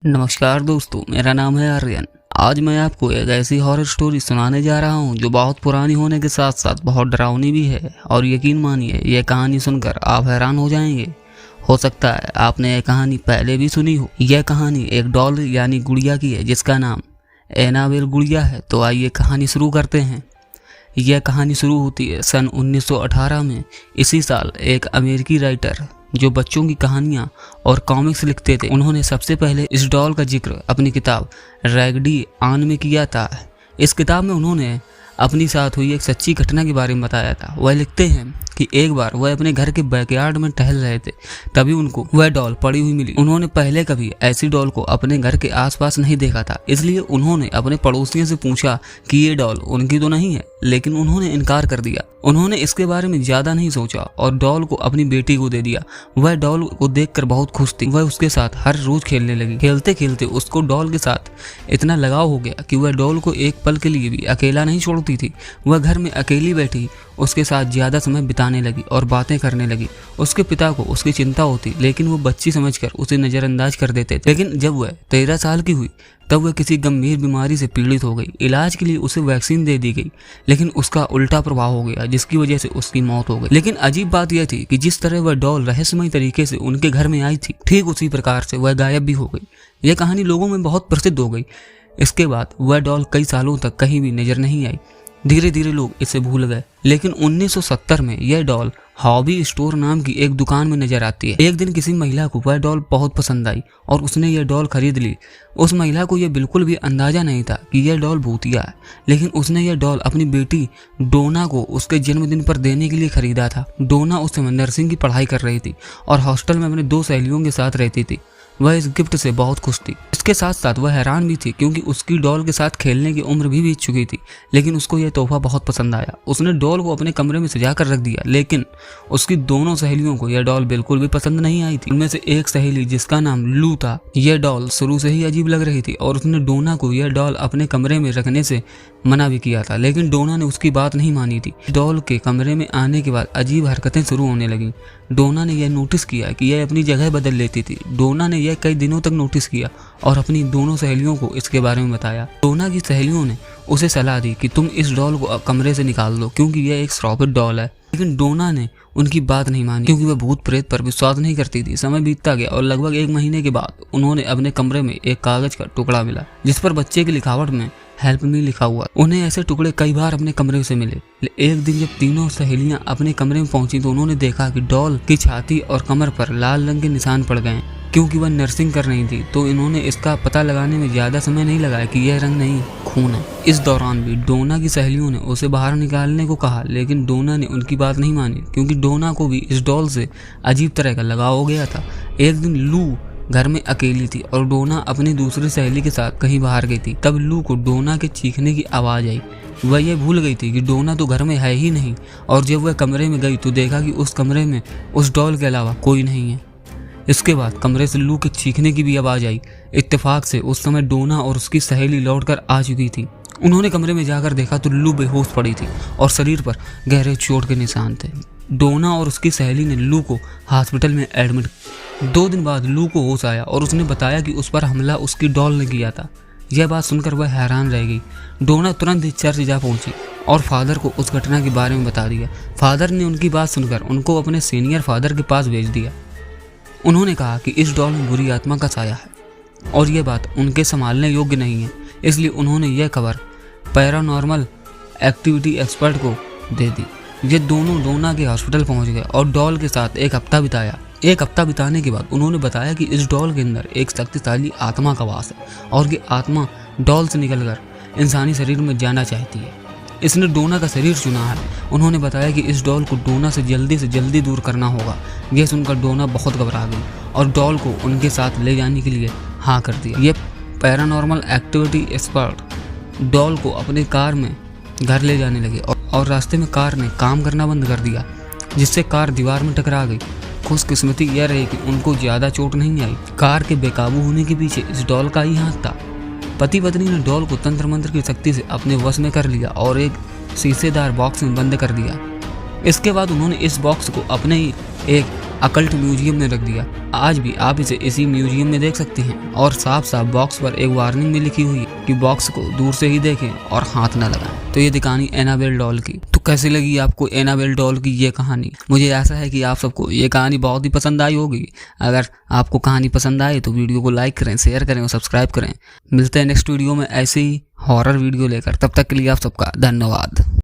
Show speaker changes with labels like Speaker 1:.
Speaker 1: नमस्कार दोस्तों, मेरा नाम है आर्यन। आज मैं आपको एक ऐसी हॉरर स्टोरी सुनाने जा रहा हूं जो बहुत पुरानी होने के साथ साथ बहुत डरावनी भी है। और यकीन मानिए, यह कहानी सुनकर आप हैरान हो जाएंगे। हो सकता है आपने यह कहानी पहले भी सुनी हो। यह कहानी एक डॉल यानी गुड़िया की है जिसका नाम एनाबेल गुड़िया है। तो आइए कहानी शुरू करते हैं। यह कहानी शुरू होती है सन 1918 में। इसी साल एक अमेरिकी राइटर जो बच्चों की कहानियां और कॉमिक्स लिखते थे, उन्होंने सबसे पहले इस डॉल का जिक्र अपनी किताब रैगडी आन में किया था। इस किताब में उन्होंने अपनी साथ हुई एक सच्ची घटना के बारे में बताया था। वह लिखते हैं कि एक बार वह अपने घर के बैकयार्ड में टहल रहे थे, तभी उनको वह डॉल पड़ी हुई मिली। उन्होंने पहले कभी ऐसी डॉल को अपने घर के आसपास नहीं देखा था, इसलिए उन्होंने अपने पड़ोसियों से पूछा कि ये डॉल उनकी तो नहीं है, लेकिन उन्होंने इनकार कर दिया। उन्होंने इसके बारे में ज्यादा नहीं सोचा और डॉल को अपनी बेटी को दे दिया। वह डॉल को देखकर बहुत खुश थी। वह उसके साथ हर रोज खेलने लगी। खेलते खेलते उसको डॉल के साथ इतना लगाव हो गया कि वह डॉल को एक पल के लिए भी अकेला नहीं छोड़ती थी। वह घर में अकेली बैठी उसके साथ ज्यादा समय बिताने लगी और बातें करने लगी। उसके पिता को उसकी चिंता होती, लेकिन वो बच्ची समझकर उसे नजरअंदाज कर देते थे। लेकिन जब वह 13 साल की हुई तब वह किसी गंभीर बीमारी से पीड़ित हो गई। इलाज के लिए उसे वैक्सीन दे दी गई, लेकिन उसका उल्टा प्रभाव हो गया जिसकी वजह से उसकी मौत हो गई। लेकिन अजीब बात यह थी कि जिस तरह वह डॉल रहस्यमय तरीके से उनके घर में आई थी, ठीक उसी प्रकार से वह गायब भी हो गई। यह कहानी लोगों में बहुत प्रसिद्ध हो गई। इसके बाद वह डॉल कई सालों तक कहीं भी नजर नहीं आई। धीरे धीरे लोग इसे भूल गए। लेकिन 1970 में यह डॉल हॉबी स्टोर नाम की एक दुकान में नजर आती है। एक दिन किसी महिला को वह डॉल बहुत पसंद आई और उसने यह डॉल खरीद ली। उस महिला को यह बिल्कुल भी अंदाजा नहीं था कि यह डॉल भूतिया है, लेकिन उसने यह डॉल अपनी बेटी डोना को उसके जन्मदिन पर देने के लिए खरीदा था। डोना उस समय नर्सिंग की पढ़ाई कर रही थी और हॉस्टल में अपने 2 सहेलियों के साथ रहती थी। वह इस गिफ्ट से बहुत खुश थी। इसके साथ साथ वह हैरान भी थी क्योंकि उसकी डॉल के साथ खेलने की उम्र भी बीत चुकी थी। लेकिन उसको यह तोहफा बहुत पसंद आया। उसने डॉल को अपने कमरे में सजा कर रख दिया, लेकिन उसकी दोनों सहेलियों को यह डॉल बिल्कुल भी पसंद नहीं आई थी। उनमें से एक सहेली जिसका नाम लू था, यह डॉल शुरू से ही अजीब लग रही थी और उसने डोना को यह डॉल अपने कमरे में रखने से मना भी किया था, लेकिन डोना ने उसकी बात नहीं मानी थी। डॉल के कमरे में आने के बाद अजीब हरकतें शुरू होने लगी। डोना ने यह नोटिस किया कि यह अपनी जगह बदल लेती थी। डोना ने यह कई दिनों तक नोटिस किया और अपनी दोनों सहेलियों को इसके बारे में बताया। डोना की सहेलियों ने उसे सलाह दी कि तुम इस डॉल को कमरे से निकाल दो क्योंकि यह एक श्रापित डॉल है। लेकिन डोना ने उनकी बात नहीं मानी क्योंकि वह भूत प्रेत पर विश्वास नहीं करती थी। समय बीतता गया और लगभग 1 महीने के बाद उन्होंने अपने कमरे में एक कागज का टुकड़ा मिला जिस पर बच्चे की लिखावट में हेल्प मी लिखा हुआ। उन्हें ऐसे टुकड़े कई बार अपने कमरे से मिले। एक दिन जब तीनों सहेलियां अपने कमरे में पहुंची तो उन्होंने देखा कि डॉल की छाती और कमर पर लाल रंग के निशान पड़ गए। क्योंकि वह नर्सिंग कर रही थी तो इन्होंने इसका पता लगाने में ज्यादा समय नहीं लगाया कि यह रंग नहीं, खून है। इस दौरान भी डोना की सहेलियों ने उसे बाहर निकालने को कहा, लेकिन डोना ने उनकी बात नहीं मानी क्योंकि डोना को भी इस डॉल से अजीब तरह का लगाव हो गया था। एक दिन लू घर में अकेली थी और डोना अपनी दूसरी सहेली के साथ कहीं बाहर गई थी। तब लू को डोना के चीखने की आवाज आई। वह यह भूल गई थी कि डोना तो घर में है ही नहीं, और जब वह कमरे में गई तो देखा कि उस कमरे में उस डॉल के अलावा कोई नहीं है। इसके बाद कमरे से लू के चीखने की भी आवाज आई। इत्तेफाक से उस समय डोना और उसकी सहेली लौटकर आ चुकी थी। उन्होंने कमरे में जाकर देखा तो लू बेहोश पड़ी थी और शरीर पर गहरे चोट के निशान थे। डोना और उसकी सहेली ने लू को हॉस्पिटल में एडमिट। 2 दिन बाद लू को होश आया और उसने बताया कि उस पर हमला उसकी डॉल ने किया था। यह बात सुनकर वह हैरान रह गई। डोना तुरंत ही चर्च जा पहुंची और फादर को उस घटना के बारे में बता दिया। फादर ने उनकी बात सुनकर उनको अपने सीनियर फादर के पास भेज दिया। उन्होंने कहा कि इस डॉल में बुरी आत्मा का साया है और यह बात उनके संभालने योग्य नहीं है, इसलिए उन्होंने यह खबर पैरानॉर्मल एक्टिविटी एक्सपर्ट को दे दी। ये दोनों डोना के हॉस्पिटल पहुंच गए और डॉल के साथ 1 हफ्ता बिताया। 1 हफ्ता बिताने के बाद उन्होंने बताया कि इस डॉल के अंदर एक शक्तिशाली आत्मा का वास है और ये आत्मा डॉल से निकलकर इंसानी शरीर में जाना चाहती है। इसने डोना का शरीर चुना है। उन्होंने बताया कि इस डॉल को डोना से जल्दी दूर करना होगा। यह सुनकर डोना बहुत घबरा गई और डॉल को उनके साथ ले जाने के लिए हाँ कर दिया। यह पैरानॉर्मल एक्टिविटी एक्सपर्ट डॉल को अपने कार में घर ले जाने लगे और रास्ते में कार ने काम करना बंद कर दिया, जिससे कार दीवार में टकरा गई। खुशकिस्मती यह रही कि उनको ज्यादा चोट नहीं आई। कार के बेकाबू होने के पीछे इस डॉल का ही हाथ था। पति पत्नी ने डॉल को तंत्र मंत्र की शक्ति से अपने वश में कर लिया और एक शीशेदार बॉक्स में बंद कर दिया। इसके बाद उन्होंने इस बॉक्स को अपने ही एक अकल्ट म्यूजियम में रख दिया। आज भी आप इसे इसी म्यूजियम में देख सकते हैं और साफ साफ बॉक्स पर एक वार्निंग भी लिखी हुई है कि बॉक्स को दूर से ही देखें और हाथ न लगाएं। तो ये थी कहानी एनाबेल डॉल की। तो कैसी लगी आपको एनाबेल डॉल की ये कहानी? मुझे ऐसा है कि आप सबको ये कहानी बहुत ही पसंद आई होगी। अगर आपको कहानी पसंद आए तो वीडियो को लाइक करें, शेयर करें और सब्सक्राइब करें। मिलते हैं नेक्स्ट वीडियो में ऐसे ही हॉरर वीडियो लेकर। तब तक के लिए आप सबका धन्यवाद।